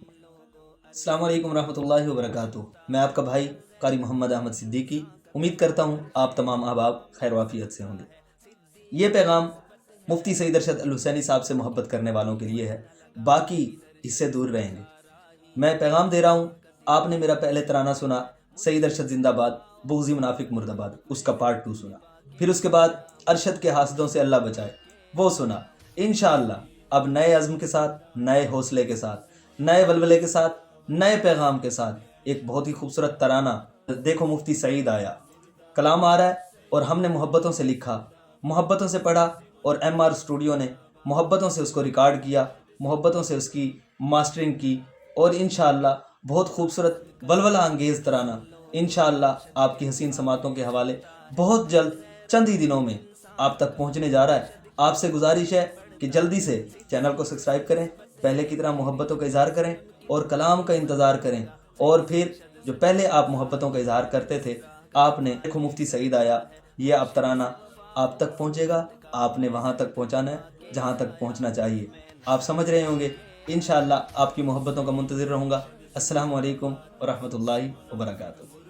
अस्सलाम वालेकुम रहमतुल्लाहि व बरकातुहू। मैं आपका भाई कारी मोहम्मद अहमद सिद्दीकी उम्मीद करता हूँ आप तमाम अहबाब खैर वाफियत से होंगे। ये पैगाम मुफ्ती सईद अरशद अल हुसैनी साहब से मोहब्बत करने वालों के लिए है, बाकी इससे दूर रहेंगे। मैं पैगाम दे रहा हूँ, आपने मेरा पहले तराना सुना सईद अरशद जिंदाबाद बुग़्ज़ी मुनाफिक मुर्दाबाद, उसका पार्ट 2 सुना। फिर उसके बाद अरशद के हासदों से अल्लाह बचाए वो सुना। इंशाअल्लाह अब नए अज़्म के साथ, नए हौसले के साथ, नए वलवले के साथ, नए पैगाम के साथ एक बहुत ही खूबसूरत तराना देखो मुफ्ती सईद आया कलाम आ रहा है और हमने मोहब्बतों से लिखा, मोहब्बतों से पढ़ा और MR स्टूडियो ने मोहब्बतों से उसको रिकॉर्ड किया, मोहब्बतों से उसकी मास्टरिंग की और इंशाअल्लाह बहुत खूबसूरत वलवला अंगेज़ तराना इंशाअल्लाह आपकी हसीन समातों के हवाले बहुत जल्द चंद ही दिनों में आप तक पहुंचने जा रहा है। आपसे गुजारिश है कि जल्दी से चैनल को सब्सक्राइब करें, पहले की तरह मोहब्बतों का इजहार करें और कलाम का इंतज़ार करें। और फिर जो पहले आप मोहब्बतों का इजहार करते थे, आपने देखो मुफ्ती सईद आया, ये अब तराना आप तक पहुंचेगा। आपने वहां तक पहुंचाना है जहां तक पहुंचना चाहिए। आप समझ रहे होंगे। इंशाअल्लाह आपकी मोहब्बतों का मुंतज़िर रहूँगा। अस्सलामु अलैकुम व रहमतुल्लाहि व बरकातुहू।